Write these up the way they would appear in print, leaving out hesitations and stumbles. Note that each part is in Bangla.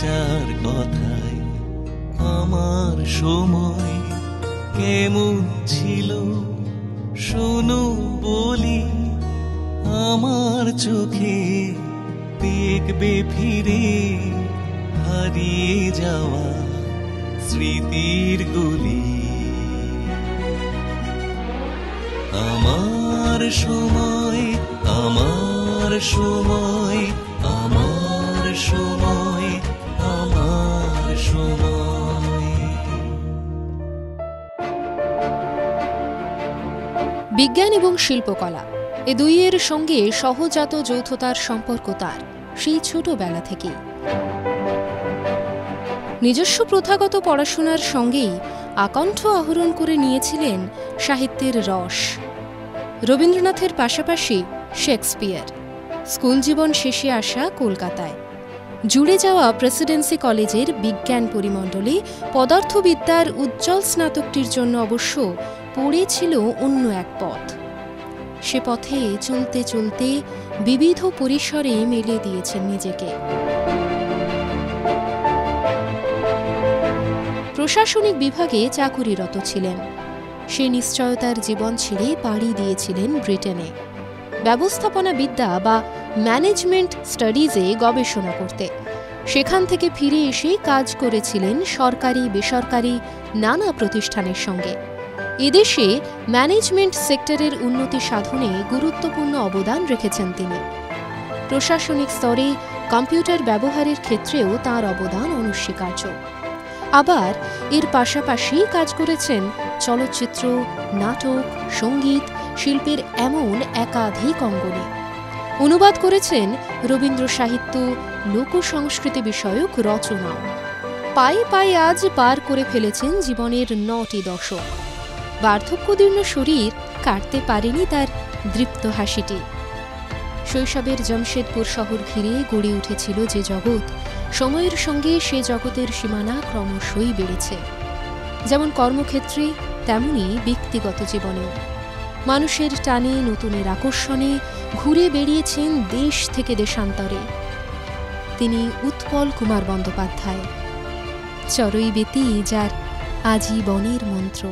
যার কথায় আমার সময় কেমন ছিল শোনো বলি, আমার চোখে দেখবে ফিরে হারিয়ে যাওয়া স্মৃতির গলি। আমার সময়, আমার সময়, আমার সময়, আমার সময়। বিজ্ঞান এবং শিল্পকলা এ দুইয়ের সঙ্গে সহজাত যৌথতার সম্পর্ক তার সেই ছোটবেলা থেকেই। নিজস্ব প্রথাগত পড়াশোনার সঙ্গেই আকণ্ঠ আহরণ করে নিয়েছিলেন সাহিত্যের রস। রবীন্দ্রনাথের পাশাপাশি শেক্সপিয়ার। স্কুল জীবন শেষে আসা কলকাতায় জুড়ে যাওয়া প্রেসিডেন্সি কলেজের বিজ্ঞান পরিমণ্ডলে পদার্থবিদ্যার উজ্জ্বল স্নাতকটির জন্য অবশ্য পড়েছিল অন্য এক পথ। সে পথে চলতে চলতে বিবিধ পরিসরে মেলে দিয়েছেন নিজেকে। প্রশাসনিক বিভাগে চাকুরিরত ছিলেন। সে নিশ্চয়তার জীবন ছেড়ে পাড়ি দিয়েছিলেন ব্রিটেনে ব্যবস্থাপনা বিদ্যা বা ম্যানেজমেন্ট স্টাডিজে গবেষণা করতে। সেখান থেকে ফিরে এসে কাজ করেছিলেন সরকারি বেসরকারি নানা প্রতিষ্ঠানের সঙ্গে। এদেশে ম্যানেজমেন্ট সেক্টরের উন্নতি সাধনে গুরুত্বপূর্ণ অবদান রেখেছেন তিনি। প্রশাসনিক স্তরে কম্পিউটার ব্যবহারের ক্ষেত্রেও তাঁর অবদান অনস্বীকার্য। আবার এর পাশাপাশি কাজ করেছেন চলচ্চিত্র, নাটক, সঙ্গীত শিল্পের এমন একাধিক অঙ্গনে। অনুবাদ করেছেন রবীন্দ্র সাহিত্য, লোকসংস্কৃতি বিষয়ক রচনাও। পায়ে পায়ে আজ পার করে ফেলেছেন জীবনের 9টি দশক। বার্ধক্যদীর্ণ শরীর কাটতে পারেনি তার দৃপ্ত হাসিটি। শৈশবের জামশেদপুর শহর ঘিরে গড়ে উঠেছিল যে জগৎ, সময়ের সঙ্গে সে জগতের সীমানা ক্রমশই বেড়েছে। যেমন কর্মক্ষেত্রে তেমনি ব্যক্তিগত জীবনেও মানুষের টানে, নতুনের আকর্ষণে ঘুরে বেরিয়েছেন দেশ থেকে দেশান্তরে। তিনি উৎপল কুমার বন্দ্যোপাধ্যায়, চরৈবেতি যার আজীবনের মন্ত্র।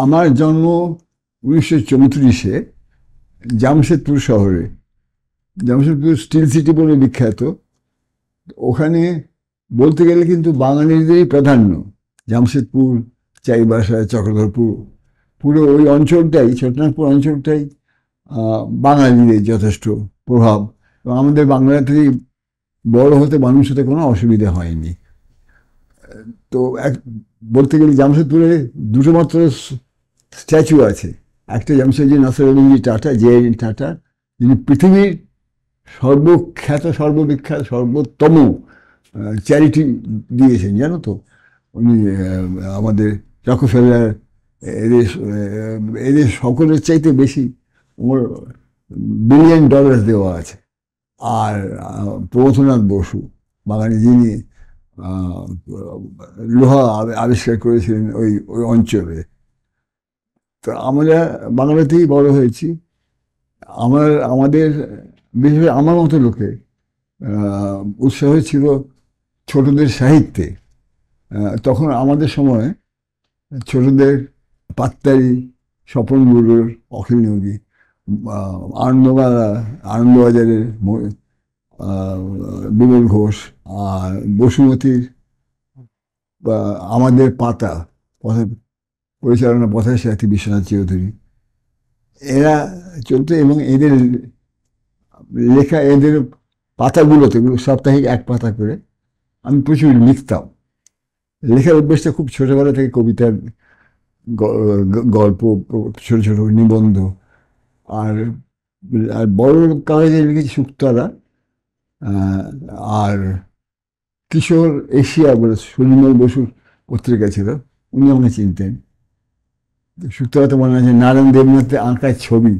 আমার জন্ম 1934-এ জামশেদপুর শহরে। জামশেদপুর স্টিল সিটি বলে বিখ্যাত। ওখানে বলতে গেলে কিন্তু বাঙালিদেরই প্রাধান্য। জামশেদপুর, চাইবাসা, চক্রধরপুর, পুরো ওই অঞ্চলটাই, ছোটনাগপুর অঞ্চলটাই বাঙালিদের যথেষ্ট প্রভাব। আমাদের বাংলাতেই বড় হতে, মানুষ হতে কোনো অসুবিধা হয়নি। তো বলতে গেলে জামশেদপুরে দুটো মাত্র স্ট্যাচু আছে। একটা জামশেদজি নাসিরুদ্দিন টাটা, জে.এন. টাটা, যিনি পৃথিবীর সর্বখ্যাত, সর্ববিখ্যাত, সর্বোত্তম চ্যারিটি দিয়েছেন, জানো তো। উনি আমাদের রকফেলার এদের সকলের চাইতে বেশি ওর $1 বিলিয়ন দেওয়া আছে। আর প্রমথনাথ বসু, বাঙালি, যিনি লোহা আবিষ্কার করেছিলেন ওই অঞ্চলে। তো আমরা বাংলাতেই বড় হয়েছি। আমাদের বিশেষ করে আমার মতো লোকে উৎসাহ ছিল ছোটদের সাহিত্যে। তখন আমাদের সময় ছোটদের পাত্তারি, স্বপন গুরুর, অখিল নদী, আনন্দবাজারের বিমল ঘোষ, আর বসুমতীর আমাদের পাতা পরিচালনা পথের সাথী বিশ্বনাথ চৌধুরী, এরা চলতো। এবং এদের লেখা, এদের পাতাগুলোতে, সাপ্তাহিক এক পাতা করে আমি প্রচুর লিখতাম। লেখার অভ্যেসটা খুব ছোটবেলা থেকে, কবিতার গল্প, ছোট ছোট নিবন্ধ। আর বড় কাগজে লিখেছি শুকতারা, আর কিশোর এশিয়া বলে সুনির্মল বসুর পত্রিকা ছিল, উনি আমাকে চিনতেন। শুকতারাতে মনে আছে নারায়ণ দেবনাথের আঁকা ছবি,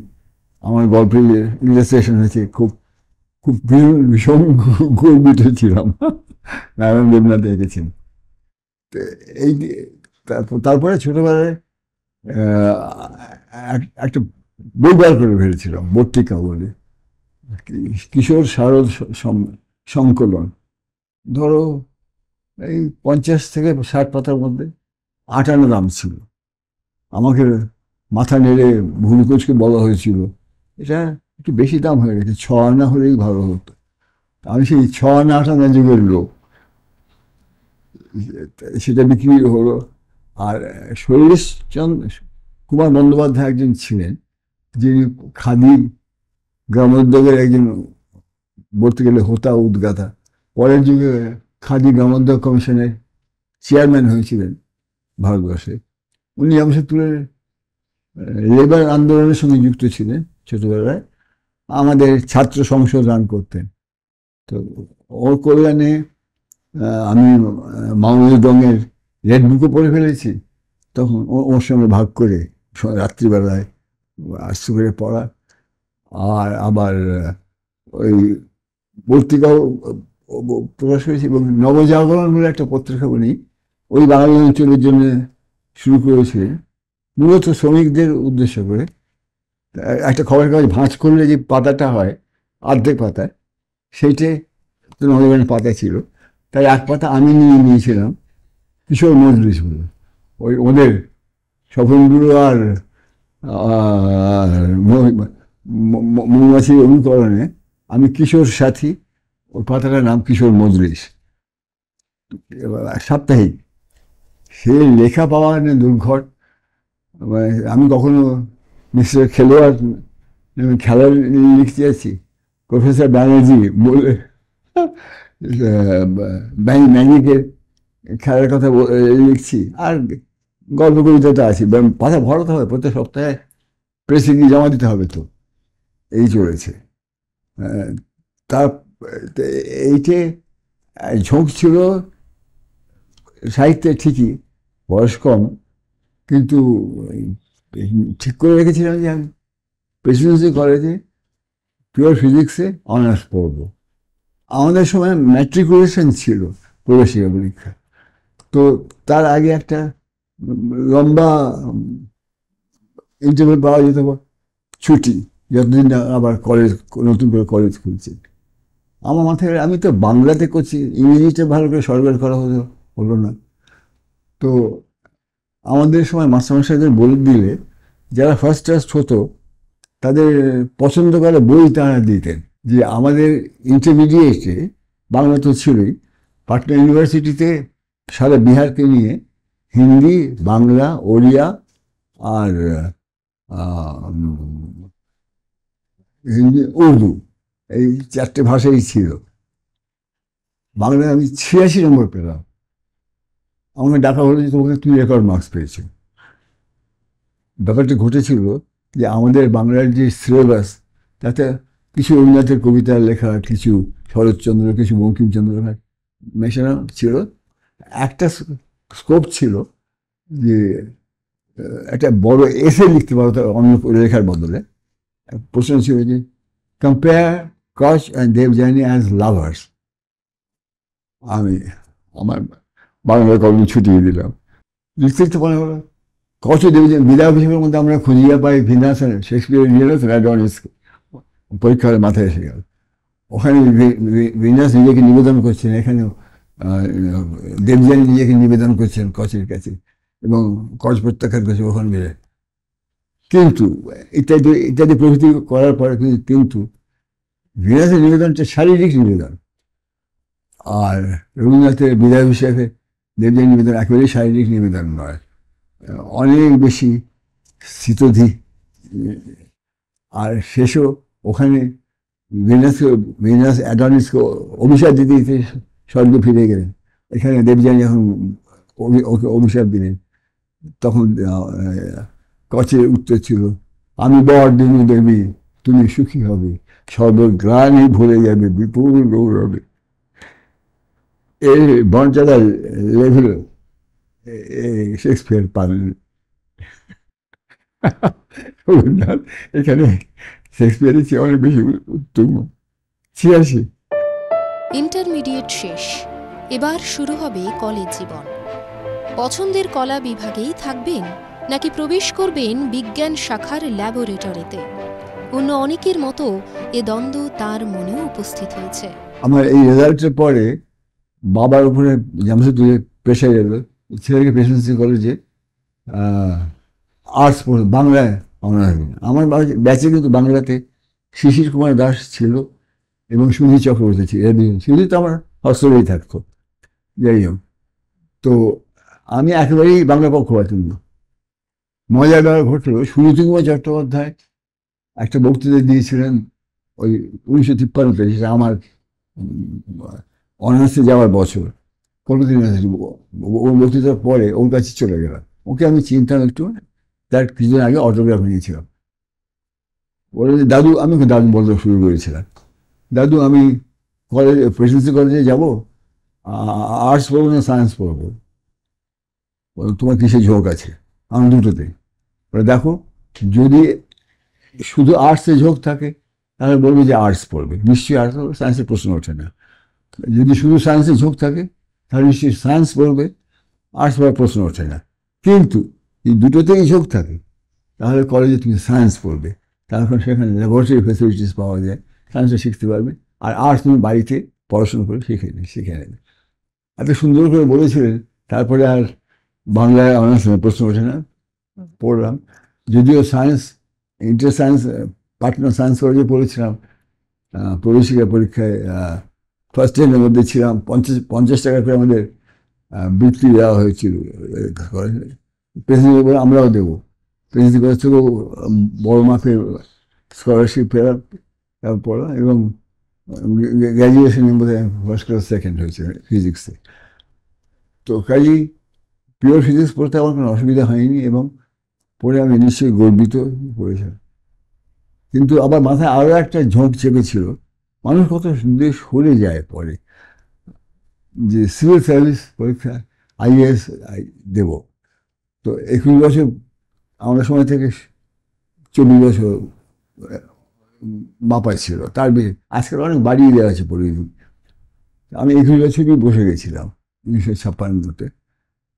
আমার গল্পের ইলাস্ট্রেশন হয়েছে। খুব খুব ভীষণ গর্বিত ছিলাম, নারায়ণ দেবনাথ এঁকেছেন। এই তারপরে ছোটবেলায় একটা বই বার করে ফেলেছিলাম, বট্টিকা বলে, কিশোর শারদ সংকলন। ধরো এই 50 থেকে 60 পাতার মধ্যে 8 আনা দাম ছিল। আমাকে মাথা নেড়ে ভুলকোচকে বলা হয়েছিল এটা একটু বেশি দাম হয়ে গেছে, 6 আনা হলেই ভালো হতো। আমি সেই 6 আনা 8 আনা যুগের লোক, সেটা বিক্রি হলো। আর শৈলেশচন্দ্র কুমার বন্দ্যোপাধ্যায় একজন ছিলেন, যিনি খাদি গ্রামোদ্যোগের একজন, বলতে গেলে হোতা উদ্গাতা, পরের যুগে খাদি গ্রামোদ্যোগ কমিশনের চেয়ারম্যান হয়েছিলেন ভারতবর্ষে। উনি অবশ্য তুলে লেবার আন্দোলনের সঙ্গে যুক্ত ছিলেন ছোটবেলায়, আমাদের ছাত্র সংসদ রান করতেন। তো ওর কল্যাণে আমি মাউনের রঙের রেড বুকও পড়ে ফেলেছি। তখন ওর সঙ্গে ভাগ করে রাত্রিবেলায় আস্তে করে পড়া, আর আবার ওই পত্রিকাও প্রকাশ করেছি। এবং নবজাগরণ বলে একটা পত্রিকা উনি ওই বাঙালি অঞ্চলের জন্য শুরু করেছিলেন, মূলত শ্রমিকদের উদ্দেশ্য করে। একটা খবরের কাগজ ভাঁজ করলে যে পাতাটা হয় অর্ধেক পাতায়, সেইটে তো নবজাগরণের পাতা ছিল, তাই এক পাতা আমি নিয়েছিলাম কিশোর মজলিস বলে। ওই ওদের স্বপনগুলো আর মৌমাছির অনুকরণে আমি কিশোর সাথী, ওই পাতাটার নাম কিশোর মজলিস, সাপ্তাহিক। সে লেখা পাওয়া দুর্ঘট। আমি কখনো মিস্টার খেলোয়াড় খেলার লিখতে যাচ্ছি, প্রফেসর ব্যানার্জি বলে ম্যাজিকের খেলার কথা লিখছি, আর গল্প কবিতাটা আছে, পাতা ভরাতে হবে, প্রত্যেক সপ্তাহে প্রেসে গিয়ে জমা দিতে হবে। তো এই চলেছে। তার এইটে ঝোঁক ছিল সাহিত্যে, ঠিকই বয়স কম, কিন্তু ঠিক করে রেখেছিলাম যে আমি প্রেসিডেন্সি কলেজে পিওর ফিজিক্সে অনার্স পড়ব। আমাদের সময় ম্যাট্রিকুলেশন ছিল, প্রবেশিকা পরীক্ষা। তো তার আগে একটা লম্বা ইন্টারভেল পাওয়া যেত, ছুটি, যতদিন না আবার কলেজ, নতুন করে কলেজ খুলছে। আমার মাথায়, আমি তো বাংলাতে করছি, ইংরেজিটা ভালো করে সরকার করা হলো না। তো আমাদের সময় মাস্টারমশাইদের বলে দিলে যারা ফার্স্ট ক্লাস হতো তাদের পছন্দ করে বই তারা দিতেন। যে আমাদের ইন্টারমিডিয়েটে বাংলা তো ছিলই, পাটনা ইউনিভার্সিটিতে সারা বিহারকে নিয়ে হিন্দি, বাংলা, ওড়িয়া আর হিন্দি, উর্দু, এই 4টে ভাষাই ছিল। বাংলায় আমি 86 নম্বর পেলাম। আমাকে ডাকা হলো যে তোমাকে তুই রেকর্ড মার্কস পেয়েছো। ব্যাপারটা ঘটেছিল যে আমাদের বাংলার যে সিলেবাস, তাতে কিছু রবীন্দ্রনাথের কবিতা লেখা, কিছু শরৎচন্দ্র, কিছু বঙ্কিমচন্দ্র মেশানো ছিল। একটা স্কোপ ছিল যে একটা বড় এসে লিখতে পারো অন্য লেখার বদলে। প্রশ্ন ছিল যে কম্পেয়ার কচ অ্যান্ড দেবযানী অ্যাজ লাভার্স। আমি আমার বাংলার কলম ছুটিয়ে দিলাম, লিখতে লিখতে মনে হলো কচ ও দেবযানী বিদায় অভিষেকের মধ্যে আমরা খুঁজিয়ে পাই ভিনাস শেক্সপিয়ার রিয়েলস অ্যাডনিস। পরীক্ষা হলে মাথায় এসে গেল। ওখানে ভিনাস নিজেকে নিবেদন করছেন, এখানেও দেবযানী নিজেকে নিবেদন করছেন কচের কাছে, এবং কচ প্রত্যাখ্যান করছে ওখানে মিলে। কিন্তু ইত্যাদি ইত্যাদি প্রভৃতি করার পরে কিন্তু ভিনাসের নিবেদনটা শারীরিক নিবেদন, আর রবীন্দ্রনাথের বিদায় অভিষেকে দেবযানী নিবেদন একেবারেই শারীরিক নিবেদন নয়, অনেক বেশি স্থিতধী। আর শেষও ওখানে ভিনাস অ্যাডনিসকে অভিশাপ দিতে দিতে স্বর্গে ফিরে গেলেন। এখানে দেবযানী যখন ওকে অভিশাপ দিলেন, তখন কচের উত্তর ছিল, আমি বর দিনু দেবী, তুমি সুখী হবে, সর্বগ্লানি ভুলে যাবে বিপুল গৌরবে। এই বনচালার লেভেল শেক্সপিয়ার পাবেন। এখানে শেক্সপিয়ারের চেয়ে অনেক বেশি উত্তম। 86। ইন্টারমিডিয়েট শেষ, এবার শুরু হবে কলেজ জীবন। পছন্দের কলা বিভাগেই থাকবেন, নাকি প্রবেশ করবেন বিজ্ঞান শাখার ল্যাবরেটরিতে? অন্য অনেকের মতো এ দ্বন্দ্ব তার মনেও উপস্থিত হয়েছে। আমার এই রেজাল্টের পরে বাবার উপরে জামশেদপুরে প্রেশার এলো, ছেলেকে প্রেসিডেন্সি কলেজে আর্টস পড়ে, বাংলায় আমার ব্যাচে কিন্তু বাংলাতে শিশির কুমার দাস ছিল এবং সুধীর চক্রবর্তী ছিল। সুধীর তো আমার হস্তরেই থাকতো। যাই হোক, তো আমি একেবারেই বাংলা পক্ষপাতী না। মজার ব্যাপার ঘটলো, সুনীতি কুমার চট্টোপাধ্যায় একটা বক্তৃতা দিয়েছিলেন ওই 1953-তে, সেটা আমার অনার্সে যাওয়ার বছর, কলকাতা ইউনিভার্সিটি। ওর বক্তৃতার পরে ওর কাছে চলে গেলাম। ওকে আমি চিনতাম একটু, তার কিছুদিন আগে অটোগ্রাফ নিয়েছিলাম। ওরা দাদু, আমি ওকে দাদু বলতে শুরু করেছিলাম, দাদু আমি কলেজে প্রেসিডেন্সি কলেজে যাবো, আর্টস পড়বো না সায়েন্স পড়বো, তোমার কিসে ঝোঁক আছে? আমার দুটোতে। ওরা দেখো, যদি শুধু আর্টসে ঝোঁক থাকে তাহলে বলবে যে আর্টস পড়বে, নিশ্চয়ই আর্টস পড়বে, সায়েন্সের প্রশ্ন ওঠে না। যদি শুধু সায়েন্সে ঝোঁক থাকে তাহলে নিশ্চয়ই সায়েন্স পড়বে, আর্টস পড়ার প্রশ্ন ওঠে না। কিন্তু এই দুটোতেই ঝোঁক থাকে তাহলে কলেজে তুমি সায়েন্স পড়বে, তারপর সেখানে ল্যাবরেটরি ফেসিলিটিস পাওয়া যায়, সায়েন্সটা শিখতে পারবে, আর আর্টস তুমি বাড়িতে পড়াশোনা করে শিখে নেবে। এত সুন্দর করে বলেছিলেন। তারপরে আর বাংলায় অনার্স প্রশ্ন ওঠে না, পড়লাম। যদিও science, inter science, Patna science কলেজে পড়েছিলাম, প্রবেশিকা পরীক্ষায় ফার্স্ট ইয়ারের মধ্যে ছিলাম, 50 টাকা করে আমাদের বৃত্তি দেওয়া হয়েছিল। প্রেসিডেন্সি করে আমরাও দেবো, প্রেসিডেন্সি কলেজ থেকেও বড় মাপের স্কলারশিপ পেলাম, পড়লাম এবং গ্র্যাজুয়েশনের মধ্যে ফার্স্ট ক্লাস সেকেন্ড হয়েছে ফিজিক্সে। তো কাজেই পিওর ফিজিক্স পড়তে আমার কোনো অসুবিধা হয়নি এবং পড়ে আমি নিশ্চয়ই গর্বিত করেছিলাম। কিন্তু আবার মাথায় আরও একটা ঝোঁক চেপেছিল, মানুষ কত সুন্দর সরে যায় পরে, যে সিভিল সার্ভিস পরীক্ষা আইএএস দেব। তো 21 বছর আমাদের সময় থেকে 24 বছর মাপায় ছিল, তার বেশি আজকাল অনেক বাড়িয়ে দেওয়া আছে পরিধি। আমি 21 বছরই বসে গেছিলাম 1956-তে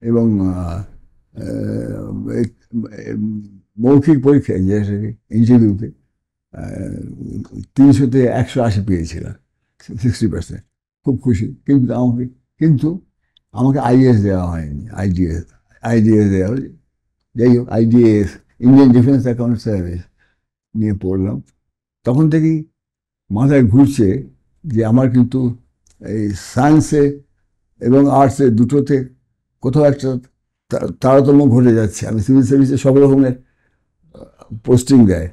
এবং মৌখিক পরীক্ষায় যে ইন্টারভিউতে 300-তে 180 পেয়েছিলাম, 60%, খুব খুশি। কিন্তু আমাকে আইএএস দেওয়া হয়নি, আইডিএস দেওয়া হয়নি। যাই হোক, IDs, Indian defence account service নিয়ে পড়লাম। তখন থেকেই মাথায় ঘুরছে যে আমার কিন্তু এই সায়েন্সে এবং আর্টসে দুটোতে কোথাও একটা তারতম্য ঘটে যাচ্ছে। আমি সিভিল সার্ভিসে সব রকমের পোস্টিং দেয়,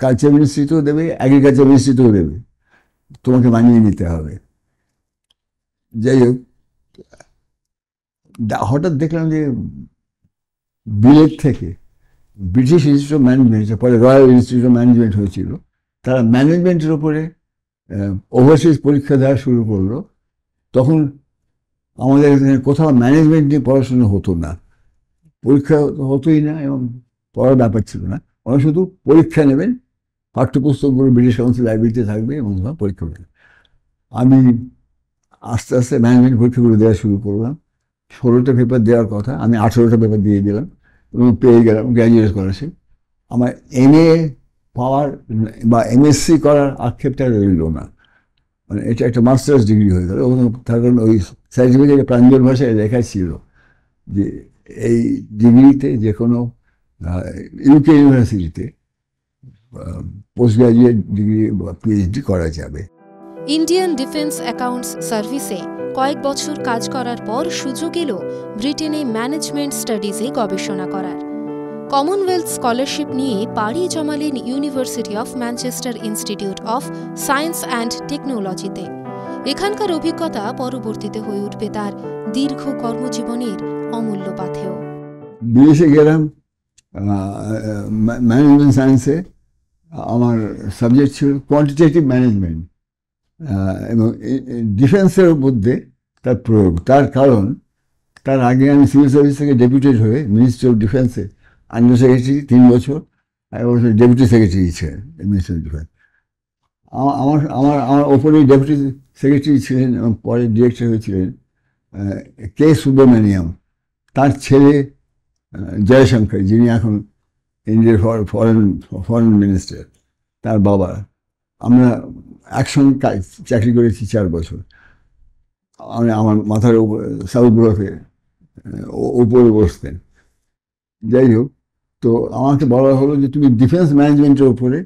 কালচার মিনিস্ট্রিতেও দেবে, এগ্রিকালচার মিনিস্ট্রিতেও দেবে, তোমাকে মানিয়ে নিতে হবে। যাই হোক, হঠাৎ দেখলাম যে বিলেট থেকে ব্রিটিশ ইনস্টিটিউট অফ ম্যানেজমেন্ট, পরে রয়্যাল ইনস্টিটিউট অফ ম্যানেজমেন্ট হয়েছিল, তারা ম্যানেজমেন্টের ওপরে ওভারসিজ পরীক্ষা দেওয়া শুরু করলো। তখন আমাদের এখানে কোথাও ম্যানেজমেন্ট নিয়ে পড়াশোনা হতো না, পরীক্ষা হতোই না এবং পড়ার ব্যাপার ছিল না। ওরা শুধু পরীক্ষা নেবেন, পাঠ্যপুস্তকগুলো ব্রিটিশ কাউন্সিল লাইব্রেরিতে থাকবে এবং পরীক্ষা নেবেন। আমি আস্তে আস্তে ম্যানেজমেন্ট পরীক্ষাগুলো দেওয়া শুরু করলাম। 16টা পেপার দেওয়ার কথা, আমি 18টা পেপার দিয়ে দিলাম এবং পেয়ে গেলাম গ্র্যাজুয়েট স্কলারশিপ। আমার এমএ পাওয়ার বা এমএসসি করার আক্ষেপটা রইল না, মানে এটা একটা মাস্টার্স ডিগ্রি হয়ে গেল। তার কারণ ওই সার্টিফিকেটে প্রাঞ্জল ভাষায় লেখা ছিল যে এই ডিগ্রিতে যে কোনো ইউকে ইউনিভার্সিটিতে পোস্ট গ্রাজুয়েট ডিগ্রি বা পিএইচডি করা যাবে। ইন্ডিয়ান ডিফেন্স অ্যাকাউন্টস সার্ভিসে কয়েক বছর কাজ করার পর সুযোগ এলো ব্রিটেনে ম্যানেজমেন্ট স্টাডিজে গবেষণা করার। কমনওয়েলথ স্কলারশিপ নিয়ে পাড়ি জমালেন University of Manchester Institute of Science and টেকনোলজিতে। এখানকার অভিজ্ঞতা পরবর্তীতে হয়ে উঠবে তার দীর্ঘ কর্মজীবনের অমূল্য পাথেয়। বিদেশে গেলাম ম্যানেজমেন্ট সায়েন্সে, আমার সাবজেক্ট ছিল কোয়ান্টিটেটিভ ম্যানেজমেন্ট এবং ডিফেন্সের মধ্যে তার প্রয়োগ। তার কারণ, তার আগে আমি সিভিল সার্ভিস থেকে ডেপুটেড হয়ে মিনিস্ট্রি অফ ডিফেন্সে আন্ডার সেক্রেটারি 3 বছর, এক বছর ডেপুটি সেক্রেটারি ছিলেন মিনিস্ট্রি অফ ডিফেন্স। আমার ওপরেই ডেপুটি সেক্রেটারি ছিলেন এবং পরে ডিরেক্টর হয়েছিলেন কে সুব্রমণিয়াম, তার ছেলে জয়শঙ্কর, যিনি এখন ইন্ডিয়ার ফরেন মিনিস্টার, তার বাবা। আমরা একসঙ্গে চাকরি করেছি 4 বছর। আমি আমার মাথার সাউথ ব্লকে উপরে বসতেন। যাই হোক, তো আমাকে বলা হলো যে তুমি ডিফেন্স ম্যানেজমেন্টের উপরে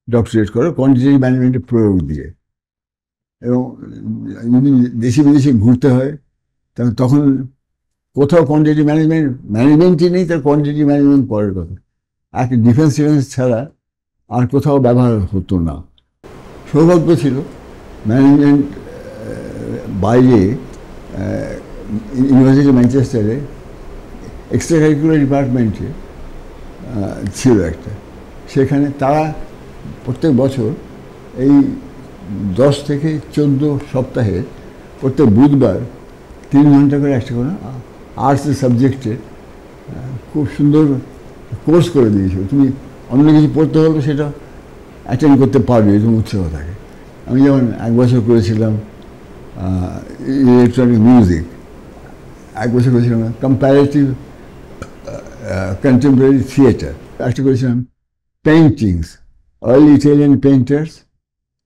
ডক্টরেট করো কোয়ান্টিটেটিভ ম্যানেজমেন্টের প্রয়োগ দিয়ে, এবং যদি দেশে বিদেশে ঘুরতে হয় তাহলে তখন কোথাও কোয়ান্টিটেটিভ ম্যানেজমেন্টই নেই, তার কোয়ান্টিটেটিভ ম্যানেজমেন্ট পরের কথা। একটা ডিফেন্স ছাড়া আর কোথাও ব্যবহার হতো না। সৌভাগ্য ছিল ম্যানেজমেন্ট বাইরে ইউনিভার্সিটি ম্যানচেস্টারে এক্সট্রা কারিকুলার ডিপার্টমেন্টে ছিল একটা, সেখানে তারা প্রত্যেক বছর এই 10 থেকে 14 সপ্তাহে প্রত্যেক বুধবার 3 ঘন্টা করে একটা করে আর্টসের সাবজেক্টে খুব সুন্দর কোর্স করে দিয়েছিল। তুমি অন্য কিছু পড়তে হলে সেটা অ্যাটেন্ড করতে পারবে, এরকম উৎসাহ থাকে। আমি যেমন 1 বছর করেছিলাম ইলেকট্রনিক মিউজিক, 1 বছর করেছিলাম কম্প্যারেটিভ কন্টেম্পোরারি থিয়েটার, একটা করেছিলাম paintings, early Italian painters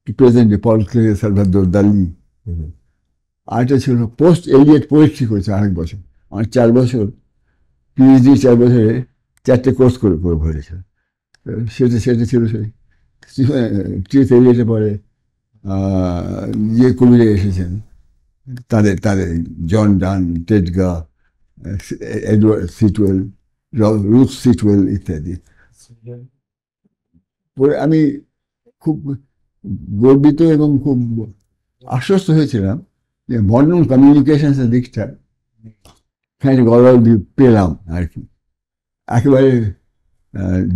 to present Paul Klee, Salvador Dali. আর এটা ছিল পোস্ট এলিয়েট পোয়েট্রি করেছে 1 বছর। আমার 4 বছর পিএইচডি, 4 বছরে 4টে কোর্স করে ভরেছিলাম। সেটা ছিল সেই টিএস এলিয়েটে পরে যে কবিরা এসেছেন তাদের জন ডান, টেডগা, এডওয়ার্ড সিটওয়েল, রুথ সিটওয়েল ইত্যাদি। পরে আমি খুব গর্বিত এবং খুব আশ্বস্ত হয়েছিলাম যে মডার্ন কমিউনিকেশনসের দিকটা খানিক গৌরব পেলাম আর কি। একেবারে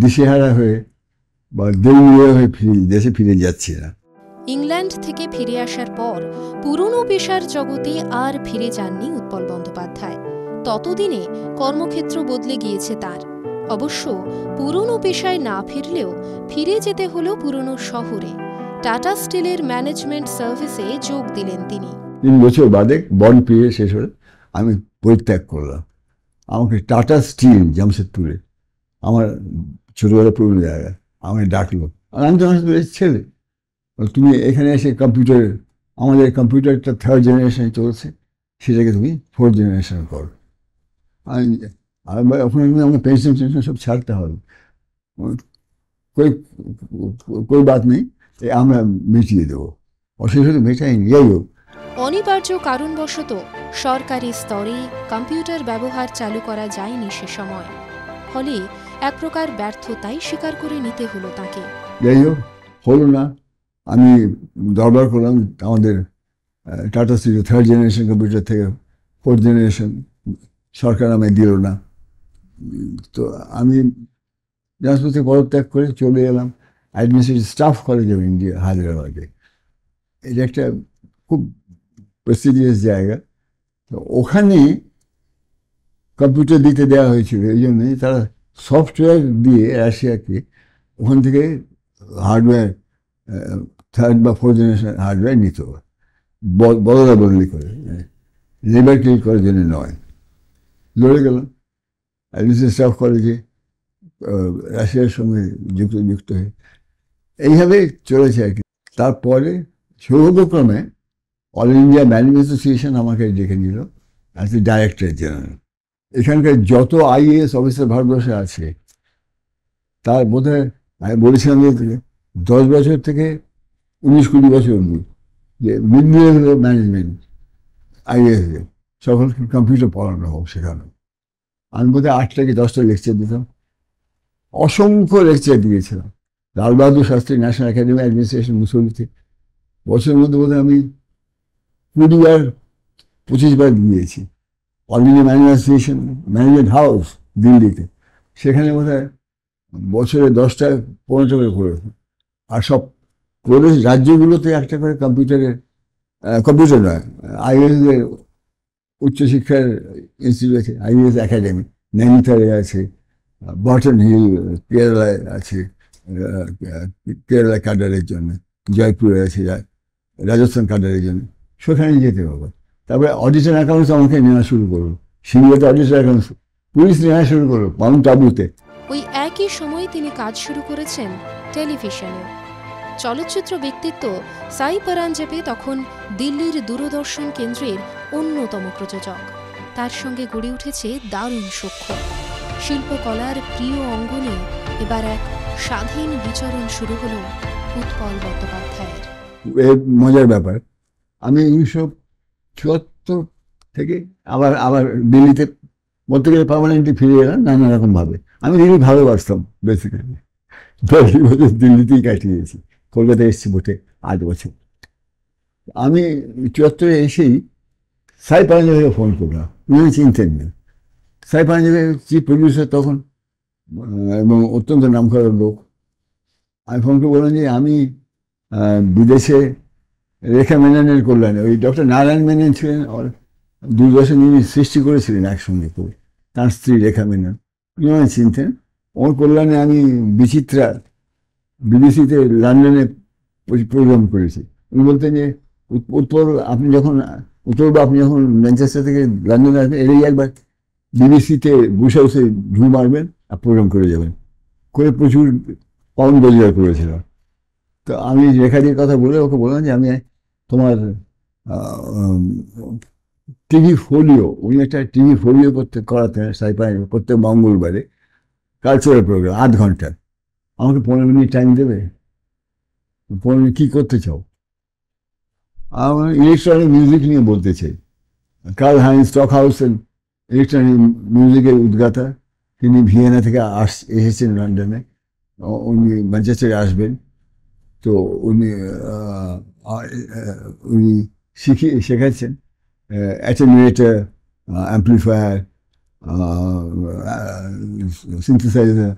দিশেহারা হয়ে বা দেউলিয়া হয়ে দেশে ফিরে যাচ্ছি না। ইংল্যান্ড থেকে ফিরে আসার পর পুরনো পেশার জগতে আর ফিরে যাননি উৎপল বন্দ্যোপাধ্যায়। ততদিনে কর্মক্ষেত্র বদলে গিয়েছে তার। অবশ্য পুরনো পেশায় না ফিরলেও ফিরে যেতে হলো পুরনো শহরে। টাটা স্টিলের ম্যানেজমেন্ট সার্ভিসে যোগ দিলেন তিনি। 3 বছর বাদে বন্ড পিরিয়ড শেষ হলে আমি পরিত্যাগ করলাম। আমাকে টাটা স্টিল জামশেদপুরে, আমার ছোটবেলা পুরনো জায়গা, আমাকে ডাকলো। আর আমি তো ছেলে, তুমি এখানে এসে আমাদের কম্পিউটারটা 3rd জেনারেশনে চলছে, সেটাকে তুমি 4th জেনারেশনে করো। ওখানে আমাকে পেনশন সব ছাড়তে হবে, কোই বাত নেই, আমরা মিটিয়ে দেবো। অসুবিধা মেটাইনি। যাই হোক, অনিবার্য কারণবশত সরকারি স্তরে কম্পিউটার ব্যবহার চালু করা যায়নি সে সময়। ফলে এক প্রকার ব্যর্থতাই স্বীকার করে নিতে হলো তাকে। যাই হোক, হলো না। আমি দরবার করলাম আমাদের tata still 3rd generation computer থেকে 4th জেনারেশন সরকার আমায় দিল না। তো আমি জাহাজপথে পদত্যাগ করে চলে এলাম administrative staff college of India, হায়দ্রাবাদে। এটা একটা খুব প্রেস্টিজিয়াস জায়গা। তো ওখানে কম্পিউটার দিতে দেওয়া হয়েছিল, এই জন্যই তারা সফটওয়্যার দিয়ে রাশিয়াকে ওখান থেকে হার্ডওয়্যার 3rd বা 4th জেনারেশন হার্ডওয়্যার নিত, বদলা বদলি করে, লেবার ক্লিক করার জন্য নয়। লড়ে গেলাম অ্যাডমিনিস্ট্রেটিভ স্টাফ কলেজে রাশিয়ার সঙ্গে যুক্ত হয়ে, এইভাবে চলেছে আর কি। তারপরে সৌভাগ্যক্রমে অল ইন্ডিয়া ম্যানেজমেন্ট অ্যাসোসিয়েশন আমাকে ডেকে নিল অ্যাজ এ ডাইরেক্টর জেনারেল। এখানকার যত আইএএস অফিসার ভারতবর্ষে আছে তার বোধহয় আমি বলেছিলাম যে 10 বছর থেকে 19-20 বছর অবধি যে মিড লেভেল ম্যানেজমেন্ট আইএএস সকলকে কম্পিউটার পড়ানো হোক সেখানে। আমি বোধহয় 8 থেকে 10টা লেকচার দিতাম, অসংখ্য লেকচার দিয়েছিলাম Lal Bahadur Shastri national academy administration মুসৌরিতে। বছরের মধ্যে বোধহয় আমি 20 বার 25 বার দিয়েছি। All India management association management house দিল্লিতে, সেখানে বোধহয় বছরে 10টা 15টা করে করেছে। আর সব প্রদেশ রাজ্যগুলোতে একটা করে কম্পিউটার নয়, আইএএস উচ্চশিক্ষার ইনস্টিটিউট আছে, আইএএস একাডেমি নৈনিতালে আছে, বটন হিল কেরালায় আছে কেরালা ক্যাডারের জন্য, জয়পুরে আছে রাজস্থান ক্যাডারের জন্য, সেখানে যেতে হবে। তারপরে অডিশন অ্যাকাউন্টস আমাকে নেওয়া শুরু করলো, সিঙ্গুলাতে অডিশন অ্যাকাউন্টস পুলিশ নেওয়া শুরু করলো মাউন্ট আবুতে। ওই একই সময় তিনি কাজ শুরু করেছেন টেলিভিশনে। চলচ্চিত্র ব্যক্তিত্ব সাই পরাঞ্জপে তখন দিল্লির দূরদর্শন কেন্দ্রের অন্যতম প্রযোজক। তার সঙ্গে গড়ে উঠেছে দারুণ সখ্য। শিল্পকলার প্রিয় অঙ্গনে এবার এক স্বাধীন বিচরণ শুরু হল উৎপল বন্দ্যোপাধ্যায়ের। এর মজার ব্যাপার, আমি 1974 থেকে আবার আবার দিল্লিতে বলতে গেলে পার্মানেন্টলি ফিরে এলাম নানা রকম ভাবে। আমি দিল্লি ভালোবাসতাম বেসিক্যালি, 10 বছর দিল্লিতেই কাটিয়েছি, কলকাতায় এসেছি বটে 8 বছর। আমি 74-এ এসেই সাই পরাঞ্জপেকে ফোন করলাম, উনি চিনতেন না। সাই পরাঞ্জপে চিফ প্রডিউসার তখন, এবং অত্যন্ত নামকরা লোক। আমি ফোন করে বললাম যে আমি বিদেশে রেখা মেননের কল্যাণে, ওই ডক্টর নারায়ণ মেনন ছিলেন দূরদর্শন, যিনি সৃষ্টি করেছিলেন একসঙ্গে করে, তার স্ত্রী রেখা মেনন, উনি আমায় চিনতেন। ওর কল্যাণে আমি বিচিত্রা বিবিসিতে লন্ডনে প্রোগ্রাম করেছি। উনি বলতেন যে উৎপল আপনি যখন ম্যানচেস্টার থেকে লন্ডনে আসবেন, এলেই একবার বিবিসিতে বসে বসে ঢু মারবেন আর প্রোগ্রাম করে যাবেন, করে প্রচুর পাউন্ড রোজগার করেছিলাম। তো আমি রেখাদির কথা বলে ওকে বললাম যে আমি তোমার টিভি ফোলিও, উনি একটা টিভি ফোলিও করাতেন সাইপাই প্রত্যেক মঙ্গলবারে, কালচারাল প্রোগ্রাম 8 ঘন্টার। আমাকে 15 মিনিট টাইম দেবে? 15 মিনিট কী করতে চাও? আমার ইলেকট্রনিক মিউজিক নিয়ে বলতে চাই। কার্ল হাইন্স স্টকহাউসেন ইলেকট্রনিক মিউজিকের উদ্গাতা, তিনি ভিয়েনা থেকে এসেছেন লন্ডনে, উনি ম্যানচেস্টারে আসবেন। তো উনি শেখাচ্ছেন অ্যাটেনুয়েটার, অ্যাম্প্লিফায়ার, সিনথেসাইজার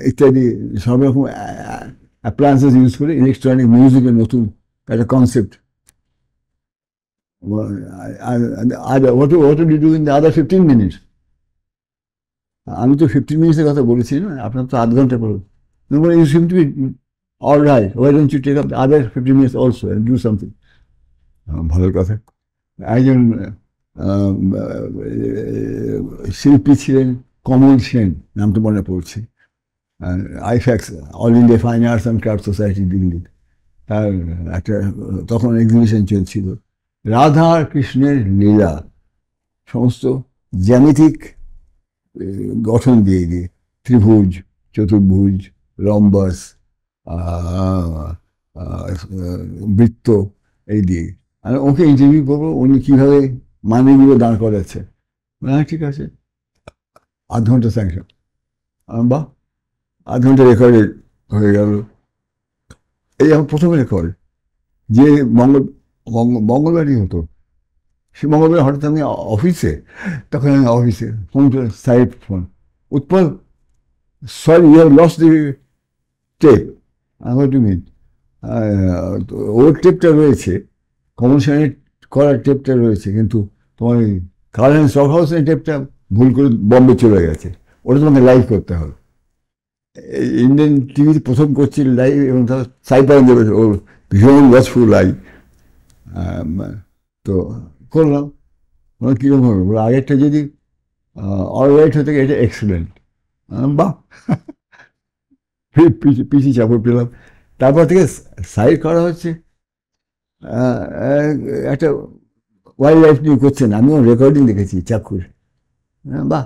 ইত্যাদি সব রকম অ্যাপ্লায়েন্সেস ইউজ করে ইলেকট্রনিক মিউজিকের নতুন একটা concept. What do you do in the other 15 minutes? আমি তো 15 মিনিটসের কথা বলেছি না, আপনার তো 8 ঘন্টা পড়ো। You seem to be all right. Why don't you take up the other 15 minutes also and do something? ভালো কথা। একজন শিল্পী ছিলেন কমল সেন, নামটা মনে পড়ছে, AIFACS, All India Fine Arts and Craft Society Delhi, তার একটা তখন এক্সিবিশন চলছিল, রাধা আর কৃষ্ণের লীলা, সমস্ত জ্যামিতিক গঠন দিয়ে দিয়ে, ত্রিভুজ, চতুর্ভুজ, রম্বাস, বৃত্ত, এই দিয়ে। আর ওকে ইন্টারভিউ করবো, উনি কীভাবে মানেগুলো দাঁড় করাচ্ছে। হ্যাঁ ঠিক আছে, 8 ঘন্টা স্যাংশন। বাহ, 8 ঘন্টা রেকর্ডে হয়ে গেল। এই আমার প্রথম রেকর্ড। যে মঙ্গলবারই হতো, সে মঙ্গলবার হঠাৎ আমি অফিসে, তখন আমি অফিসে ফোন করে, side phone, Utpal, sorry you have lost the টেপ। আমার টু মিন, ওর টেপটা রয়েছে, কমল সেনের করার টেপটা রয়েছে, কিন্তু তোমার ওই কার্ল হাইন্স স্টকহাউসের টেপটা ভুল করে বম্বে চলে গেছে, ওটা তোমাকে লাইভ করতে হবে। ইন্ডিয়ান টিভিতে প্রথম করছি লাইভ, এবং তার সাই পরাঞ্জপে ওর ভীষণ ওয়াচফুল লাইভ। তো করলাম, কীরকম হবে, ওর আগেরটা যদি অলরাইট হতে এটা এক্সেলেন্ট, বাহ, পিছিয়ে চাপড় পেলাম। তারপর থেকে সাইড করা হচ্ছে, একটা ওয়াইল্ড লাইফ নিয়ে করছেন, আমিও রেকর্ডিং দেখেছি চাক্ষুষ। বাহ,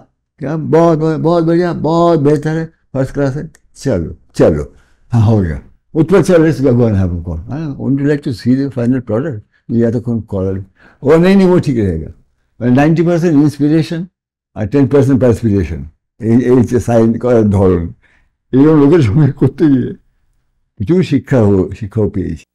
बहुत बहुत बढ़िया, बहुत बेहतर है, फर्स्ट क्लास है, चलो चलो, हाँ हो गया, उत्पल चल let's go and have a call, would you like to see the final product? या तो कौन कॉल, वो नहीं वो ठीक रहेगा। 90% ইন্সপিরেশন আর 10% পারস্পিরেশন, এই যে সাইন করার ধরন, এইরকম লোকের সঙ্গে করতে গিয়ে প্রচুর শিক্ষাও পেয়েছি।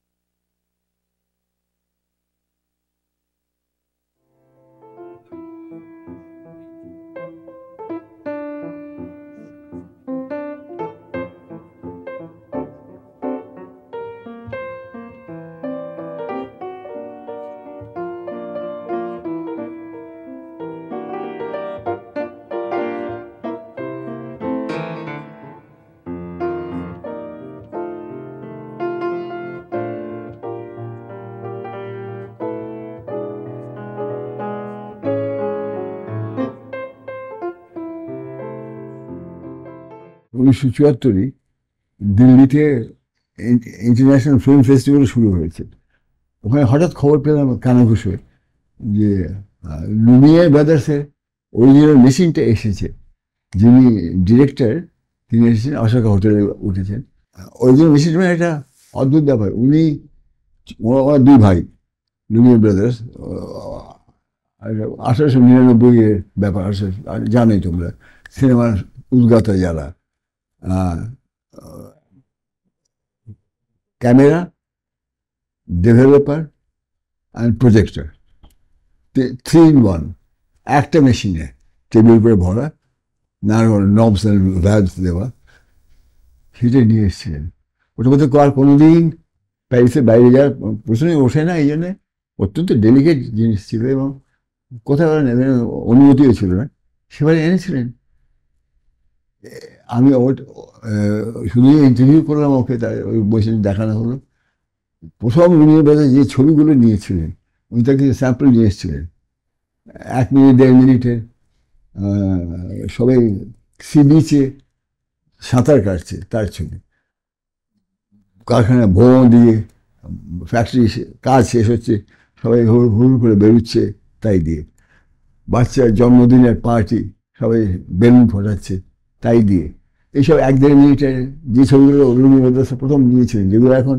উনিশশো 1974 দিল্লিতে ইন্টারন্যাশনাল ফিল্ম ফেস্টিভ্যাল শুরু হয়েছে। ওখানে হঠাৎ খবর পেলাম কানাঘুষে যে লুমিয়ার ব্রাদার্সের অরিজিনাল মেশিনটা এসেছে। যিনি ডিরেক্টর তিনি এসেছেন অশোকা হোটেলে উঠেছেন। অরিজিনাল মেশিন মানে একটা অদ্ভুত ব্যাপার। উনি ওরা দুই ভাই লুমিয়ার ব্রাদার্স, 1899-এর ব্যাপার, জানোই তোমরা, সিনেমার উদ্গাতা যারা। Camera, developer and projector, 3 in 1 একটা মেশিনে, টেবিল উপরে ভরা, নানা নবস অ্যান্ড ভ্যালভস দেওয়া, সেটা নিয়ে এসেছিলেন। ওটার মধ্যে আর কোনোদিন প্যারিসের বাইরে যাওয়ার প্রশ্নই ওঠে না। এই জন্যে অত্যন্ত ডেলিকেট জিনিস ছিল এবং কোথাও অনুমতিও ছিল না, সেবারে এনেছিলেন। আমি শুধু ইন্টারভিউ করলাম ওকে, তার ওই বসে দেখানো হলো। প্রথম লুমিয়ার ব্রাদার্স যে ছবিগুলো নিয়েছিলেন উনি তার কিছু স্যাম্পল নিয়ে এসেছিলেন, 1 মিনিট 1.5 মিনিটের, সবাই সি বিচে সাঁতার কাটছে তার ছবি, কারখানা ভোঁ দিয়ে, ফ্যাক্টরি কাজ শেষ হচ্ছে, সবাই হুড় করে বেরোচ্ছে তাই দিয়ে, বাচ্চার জন্মদিনের পার্টি, সবাই বেলুন ফোটাচ্ছে তাই দিয়ে। এইসব 1-1.5 মিনিটের যে ছবিগুলো লুমিয়ার ব্রাদার্স প্রথম নিয়েছিলেন, যেগুলো এখন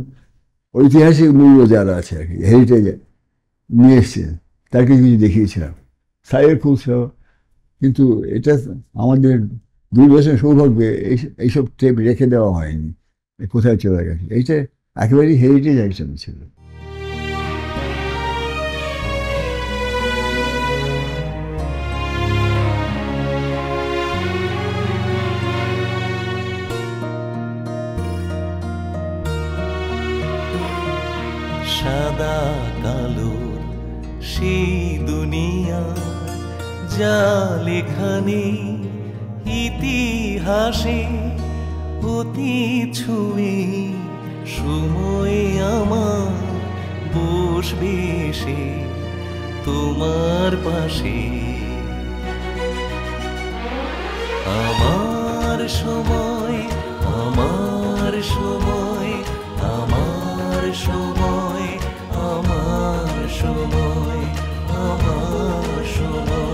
ঐতিহাসিক মূল্য যারা আছে আর কি, হেরিটেজে নিয়ে এসছেন, তাকে কিছু দেখিয়েছিলাম। সাইয়ের খুব ছিল, কিন্তু এটা আমাদের দূরদর্শন সৌভাগ্যে এইসব টেপ রেখে দেওয়া হয়নি, কোথায় চলে গেছে। এইটা একেবারেই হেরিটেজ আইটেম ছিল। সাদা কালোর সেই দুনিয়া যা লেখানে ইতিহাসে, অতি ছুঁয়ে সময় আমার বসবে সে তোমার পাশে। আমার সময়, আমার সময়, আমার সময়, আমার সময়, আমার সময়।